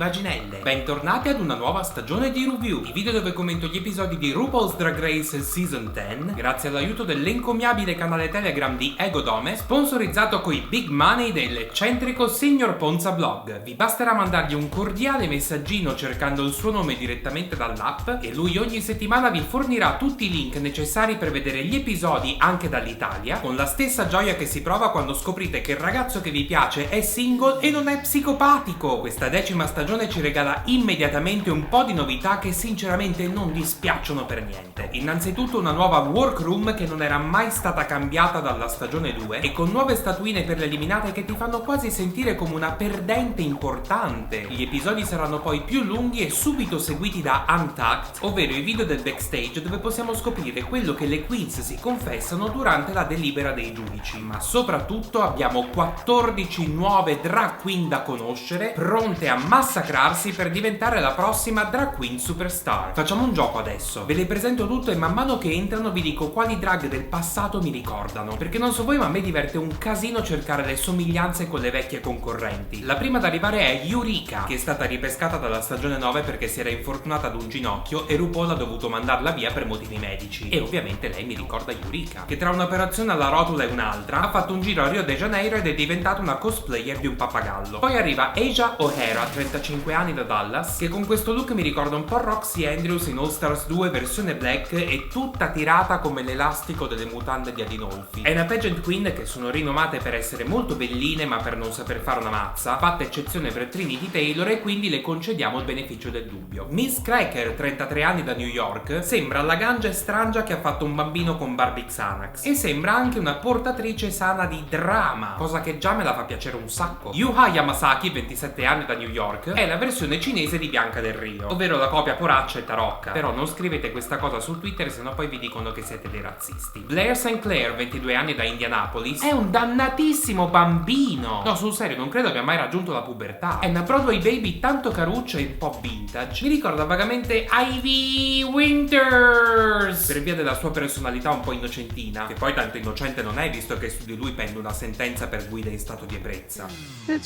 vaginelle. Bentornati ad una nuova stagione di review, il video dove commento gli episodi di RuPaul's Drag Race Season 10, grazie all'aiuto dell'encomiabile canale Telegram di Egodome, sponsorizzato coi big money dell'eccentrico Signor Ponza Blog. Vi basterà mandargli un cordiale messaggino cercando il suo nome direttamente dall'app e lui ogni settimana vi fornirà tutti i link necessari per vedere gli episodi anche dall'Italia, con la stessa gioia che si prova quando scoprite che il ragazzo che vi piace è single e non è psicopatico. Questa 10ª stagione ci regala immediatamente un po' di novità che sinceramente non dispiacciono per niente. Innanzitutto una nuova workroom che non era mai stata cambiata dalla stagione 2 e con nuove statuine per le eliminate che ti fanno quasi sentire come una perdente importante. Gli episodi saranno poi più lunghi e subito seguiti da Untucked, ovvero i video del backstage dove possiamo scoprire quello che le queens si confessano durante la delibera dei giudici. Ma soprattutto abbiamo 14 nuove drag queen da conoscere, pronte a massacrarsi per diventare la prossima drag queen superstar. Facciamo un gioco adesso, ve le presento tutte e man mano che entrano vi dico quali drag del passato mi ricordano, perché non so voi ma a me diverte un casino cercare le somiglianze con le vecchie concorrenti. La prima ad arrivare è Eureka, che è stata ripescata dalla stagione 9 perché si era infortunata ad un ginocchio e RuPaul ha dovuto mandarla via per motivi medici. E ovviamente lei mi ricorda Eureka, che tra un'operazione alla rotula e un'altra ha fatto un giro a Rio de Janeiro ed è diventata una cosplayer di un pappagallo. Poi arriva Asia O'Hara, 35 anni da Dallas, che con questo look mi ricorda un po' Roxy Andrews in All Stars 2 versione black e tutta tirata come l'elastico delle mutande di Adinolfi. È una pageant queen che sono rinomate per essere molto belline ma per non saper fare una mazza, fatta eccezione per Trinity Taylor e quindi le concediamo il beneficio del dubbio. Miss Cracker, 33 anni da New York, sembra la gangia e strangia che ha fatto un bambino con Barbie Xanax e sembra anche una portatrice sana di drama, cosa che già me la fa piacere un sacco. Yuha Yamasaki, 27 anni da New York, è la versione cinese di Bianca del Rio, ovvero la copia poraccia e tarocca. Però non scrivete questa cosa su Twitter sennò poi vi dicono che siete dei razzisti. Blair St. Clair, 22 anni da Indianapolis, è un dannatissimo bambino. No, sul serio, non credo abbia mai raggiunto la pubertà. È una Broadway baby tanto caruccia e un po' vintage. Mi ricorda vagamente Ivy Winters per via della sua personalità un po' innocentina, che poi tanto innocente non è visto che su di lui pende una sentenza per guida in stato di ebbrezza.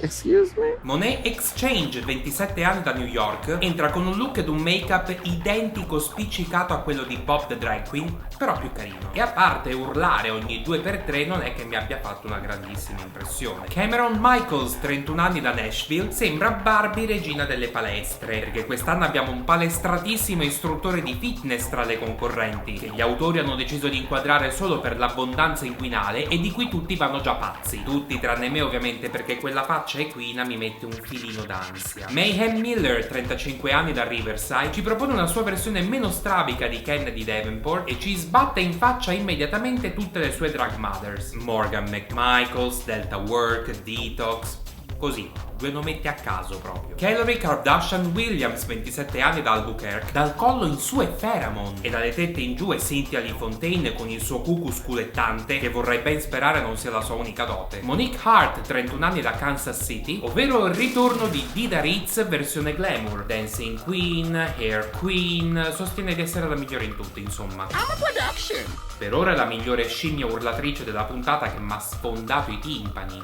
Excuse me? Monet Exchange, 27 anni da New York, entra con un look ed un make-up identico spiccicato a quello di Bob the Drag Queen, però più carino. E a parte urlare ogni 2x3 non è che mi abbia fatto una grandissima impressione. Cameron Michaels, 31 anni da Nashville, sembra Barbie regina delle palestre, perché quest'anno abbiamo un palestratissimo istruttore di fitness tra le concorrenti, che gli autori hanno deciso di inquadrare solo per l'abbondanza inguinale e di cui tutti vanno già pazzi. Tutti tranne me ovviamente, perché quella faccia equina mi mette un filino d'ansia. Mayhem Miller, 35 anni da Riverside, ci propone una sua versione meno strabica di Kennedy Davenport e ci sbatte in faccia immediatamente tutte le sue drag mothers. Morgan McMichaels, Delta Work, Detox, così, due nometti a caso proprio. Khloe Kardashian Williams, 27 anni da Albuquerque, dal collo in su è Pheromone e dalle tette in giù è Cynthia Lee Fontaine con il suo cucù sculettante che vorrei ben sperare non sia la sua unica dote. Monique Hart, 31 anni da Kansas City, ovvero il ritorno di Dida Ritz versione glamour, dancing queen, hair queen, sostiene di essere la migliore in tutte insomma. Per ora è la migliore scimmia urlatrice della puntata che mi ha sfondato i timpani.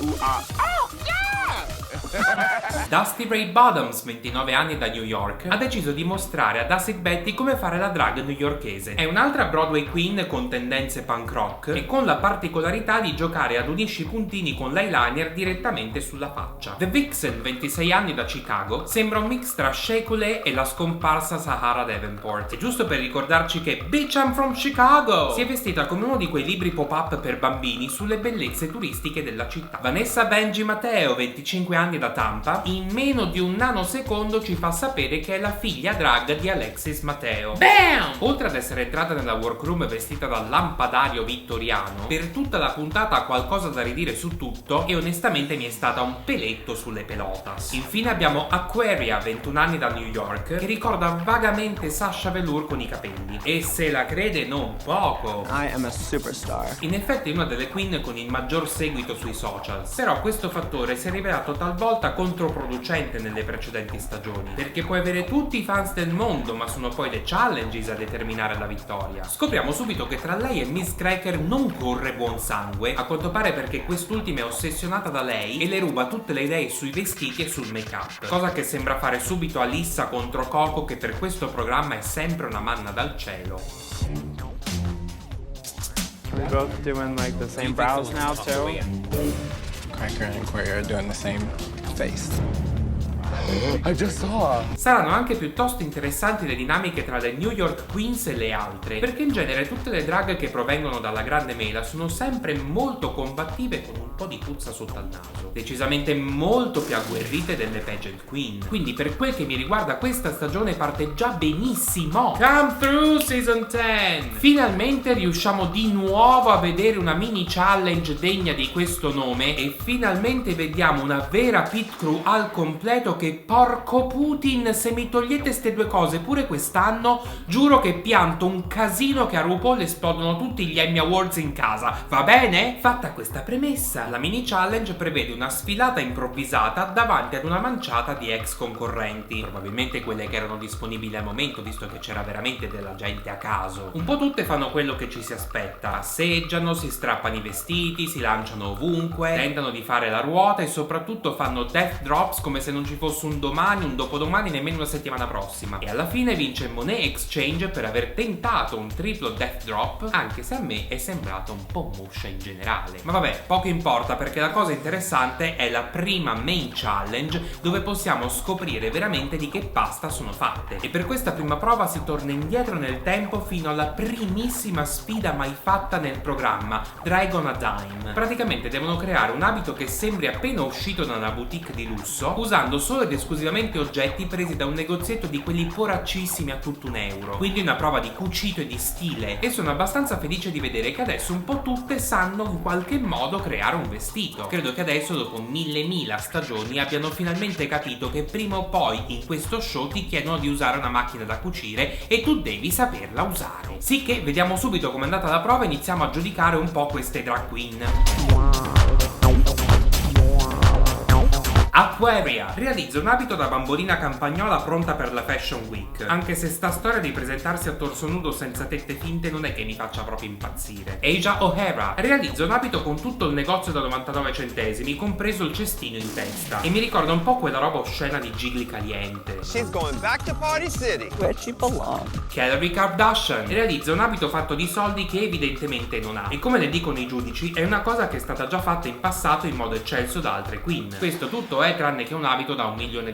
Dusty Ray Bottoms, 29 anni da New York, ha deciso di mostrare ad Acid Betty come fare la drag newyorkese. È un'altra Broadway queen con tendenze punk rock e con la particolarità di giocare ad unisci i puntini con l'eyeliner direttamente sulla faccia. The Vixen, 26 anni da Chicago, sembra un mix tra Shea Coulee e la scomparsa Sahara Davenport. E giusto per ricordarci che Bitch I'm from Chicago si è vestita come uno di quei libri pop-up per bambini sulle bellezze turistiche della città. Vanessa Benji Matteo, 25 anni da Tampa, in meno di un nanosecondo ci fa sapere che è la figlia drag di Alexis Mateo. BAM! Oltre ad essere entrata nella workroom vestita da lampadario vittoriano, per tutta la puntata ha qualcosa da ridire su tutto e onestamente mi è stata un peletto sulle pelotas. Infine abbiamo Aquaria, 21 anni da New York, che ricorda vagamente Sasha Velour con i capelli. E se la crede non poco. I am a superstar. In effetti è una delle queen con il maggior seguito sui social, però questo fattore si è rivelato talvolta volta controproducente nelle precedenti stagioni, perché puoi avere tutti i fans del mondo, ma sono poi le challenges a determinare la vittoria. Scopriamo subito che tra lei e Miss Cracker non corre buon sangue, a quanto pare perché quest'ultima è ossessionata da lei e le ruba tutte le idee sui vestiti e sul make-up, cosa che sembra fare subito Alyssa contro Coco, che per questo programma è sempre una manna dal cielo. We're both doing like the same brows now too. Cracker and Aquaria are doing the same face. I just saw. Saranno anche piuttosto interessanti le dinamiche tra le New York Queens e le altre, perché in genere tutte le drag che provengono dalla grande mela sono sempre molto combattive con un po' di puzza sotto al naso, decisamente molto più agguerrite delle pageant queen. Quindi per quel che mi riguarda questa stagione parte già benissimo. Come through season 10! Finalmente riusciamo di nuovo a vedere una mini challenge degna di questo nome e finalmente vediamo una vera pit crew al completo che porco Putin, se mi togliete ste due cose pure quest'anno, giuro che pianto un casino che a RuPaul esplodono tutti gli Emmy Awards in casa, va bene? Fatta questa premessa, la mini challenge prevede una sfilata improvvisata davanti ad una manciata di ex concorrenti, probabilmente quelle che erano disponibili al momento, visto che c'era veramente della gente a caso. Un po' tutte fanno quello che ci si aspetta, assaggiano, si strappano i vestiti, si lanciano ovunque, tentano di fare la ruota e soprattutto fanno death drops come se non ci fosse un domani, un dopodomani, nemmeno una settimana prossima. E alla fine vince Monét X Change per aver tentato un triplo death drop, anche se a me è sembrato un po' moscia in generale. Ma vabbè, poco importa, perché la cosa interessante è la prima main challenge, dove possiamo scoprire veramente di che pasta sono fatte. E per questa prima prova si torna indietro nel tempo fino alla primissima sfida mai fatta nel programma, Dragon a Dime. Praticamente devono creare un abito che sembri appena uscito da una boutique di lusso, usando solo ed esclusivamente oggetti presi da un negozietto di quelli poraccissimi a tutto €1. Quindi una prova di cucito e di stile, e sono abbastanza felice di vedere che adesso un po' tutte sanno in qualche modo creare un vestito. Credo che adesso, dopo mille stagioni, abbiano finalmente capito che prima o poi in questo show ti chiedono di usare una macchina da cucire e tu devi saperla usare. Sicché vediamo subito com'è andata la prova e iniziamo a giudicare un po' queste drag queen. Aquaria realizza un abito da bambolina campagnola pronta per la Fashion Week, anche se sta storia di presentarsi a torso nudo senza tette finte non è che mi faccia proprio impazzire. Asia O'Hara realizza un abito con tutto il negozio da 99 centesimi, compreso il cestino in testa, e mi ricorda un po' quella roba oscena di Gigli Caliente. She's going back to Party City, Where she belongs. Khloe Kardashian realizza un abito fatto di soldi che evidentemente non ha, e come le dicono i giudici è una cosa che è stata già fatta in passato in modo eccelso da altre queen. Questo tutto è tranne che un abito da $1 milione.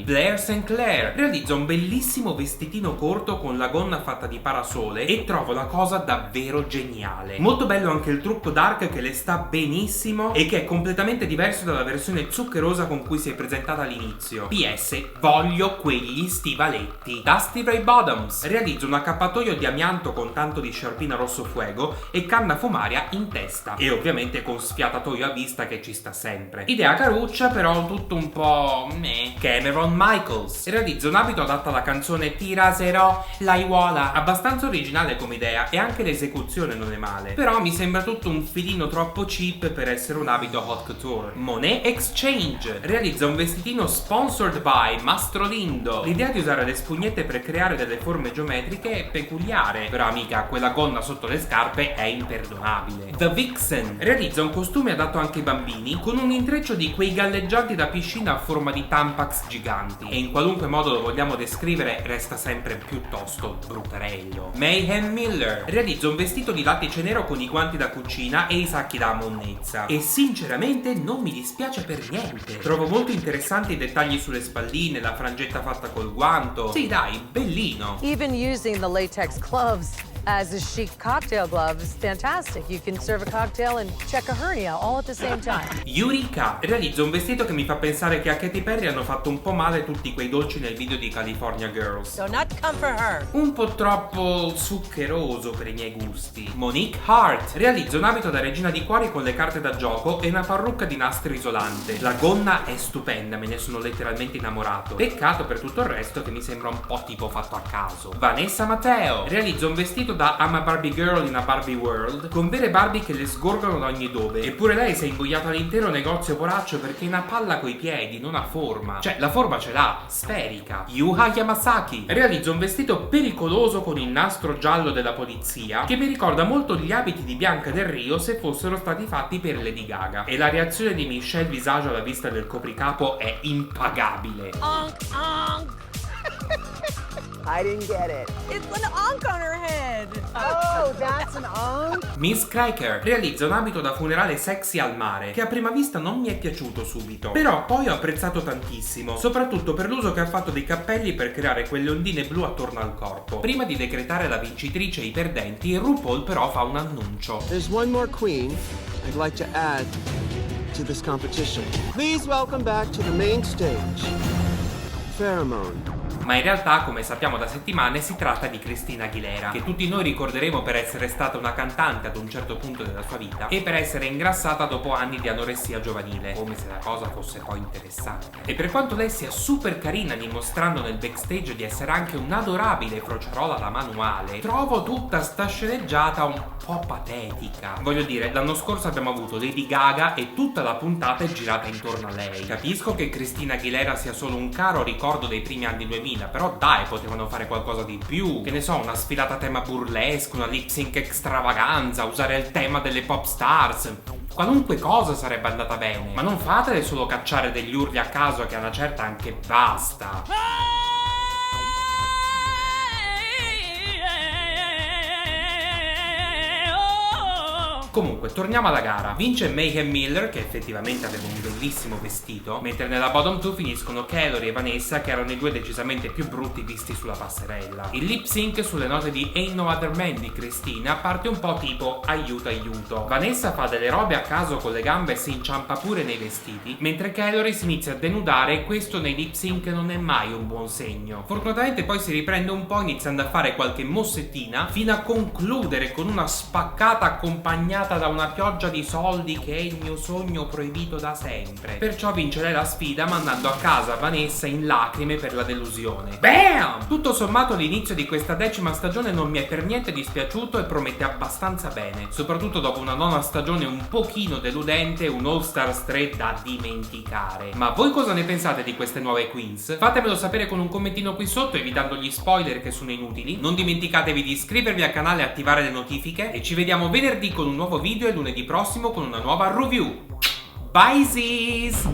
Blair St. Clair realizza un bellissimo vestitino corto con la gonna fatta di parasole e trovo la cosa davvero geniale. Molto bello anche il trucco dark che le sta benissimo e che è completamente diverso dalla versione zuccherosa con cui si è presentata all'inizio. PS, voglio quegli stivaletti. Dusty Ray Bottoms realizza un accappatoio di amianto con tanto di sciarpina rosso fuego e canna fumaria in testa, e ovviamente con sfiatatoio a vista che ci sta sempre. Idea caruccia, però tutto un po' meh. Cameron Michaels realizza un abito adatto alla canzone Tiraserò l'aiuola, abbastanza originale come idea e anche l'esecuzione non è male, però mi sembra tutto un filino troppo cheap per essere un abito hot couture. Monét X Change realizza un vestitino sponsored by Mastro Lindo. L'idea di usare le spugnette per creare delle forme geometriche è peculiare, però amica, quella gonna sotto le scarpe è imperdonabile. The Vixen realizza un costume adatto anche ai bambini con un intreccio di quei galleggianti da piscina a forma di tampax giganti, e in qualunque modo lo vogliamo descrivere resta sempre piuttosto bruttarello. Mayhem Miller realizza un vestito di lattice nero con i guanti da cucina e i sacchi da monnezza, e sinceramente non mi dispiace per niente. Trovo molto interessanti i dettagli sulle spalline, la frangetta fatta col guanto. Sì dai, bellino. Even using the latex gloves as a chic cocktail glove is fantastic. You can serve a cocktail and check a hernia all at the same time. Eureka realizza un vestito che mi fa pensare che a Katy Perry hanno fatto un po' male tutti quei dolci nel video di California Girls. So not come for her. Un po' troppo zuccheroso per i miei gusti. Monique Hart realizza un abito da regina di cuori con le carte da gioco e una parrucca di nastro isolante. La gonna è stupenda, me ne sono letteralmente innamorato. Peccato per tutto il resto che mi sembra un po' tipo fatto a caso. Vanessa Matteo realizza un vestito da I'm a Barbie Girl in a Barbie World, con vere Barbie che le sgorgano da ogni dove. Eppure lei si è ingoiata l'intero negozio poraccio perché è una palla coi piedi, non ha forma. Cioè, la forma ce l'ha, sferica. Yuha Yamasaki realizza un vestito pericoloso con il nastro giallo della polizia che mi ricorda molto gli abiti di Bianca Del Rio se fossero stati fatti per Lady Gaga. E la reazione di Michelle Visage alla vista del copricapo è impagabile. I didn't get it. It's an ankh on her head. Oh, that's an ankh? Miss Cracker realizza un abito da funerale sexy al mare che a prima vista non mi è piaciuto subito, però poi ho apprezzato tantissimo, soprattutto per l'uso che ha fatto dei cappelli per creare quelle ondine blu attorno al corpo. Prima di decretare la vincitrice e i perdenti, RuPaul però fa un annuncio. There's one more queen I'd like to add to this competition. Please welcome back to the main stage, Pheromone. Ma in realtà, come sappiamo da settimane, si tratta di Christina Aguilera, che tutti noi ricorderemo per essere stata una cantante ad un certo punto della sua vita e per essere ingrassata dopo anni di anoressia giovanile, come se la cosa fosse poi interessante. E per quanto lei sia super carina dimostrando nel backstage di essere anche un'adorabile frociarola da manuale, trovo tutta sta sceneggiata un po' patetica. Voglio dire, l'anno scorso abbiamo avuto Lady Gaga e tutta la puntata è girata intorno a lei. Capisco che Christina Aguilera sia solo un caro ricordo dei primi anni 2000, però dai, potevano fare qualcosa di più, che ne so, una sfilata a tema burlesque, una lip sync extravaganza, usare il tema delle pop stars, qualunque cosa sarebbe andata bene, ma non fatele solo cacciare degli urli a caso che a una certa anche basta. Comunque, torniamo alla gara. Vince Mayhem Miller, che effettivamente aveva un bellissimo vestito, mentre nella bottom 2 finiscono Calorie e Vanessa, che erano i due decisamente più brutti visti sulla passerella. Il lip sync sulle note di Ain't No Other Man di Christina parte un po' tipo aiuto aiuto. Vanessa fa delle robe a caso con le gambe e si inciampa pure nei vestiti, mentre Calorie si inizia a denudare e questo nei lip sync non è mai un buon segno. Fortunatamente poi si riprende un po' iniziando a fare qualche mossettina fino a concludere con una spaccata accompagnata da una pioggia di soldi che è il mio sogno proibito da sempre. Perciò vince lei la sfida mandando a casa Vanessa in lacrime per la delusione. BAM! Tutto sommato l'inizio di questa 10ª stagione non mi è per niente dispiaciuto e promette abbastanza bene, soprattutto dopo una 9ª stagione un pochino deludente e un All Stars 3 da dimenticare. Ma voi cosa ne pensate di queste nuove queens? Fatemelo sapere con un commentino qui sotto, evitando gli spoiler che sono inutili. Non dimenticatevi di iscrivervi al canale e attivare le notifiche e ci vediamo venerdì con un nuovo video e lunedì prossimo con una nuova review. Bye sis!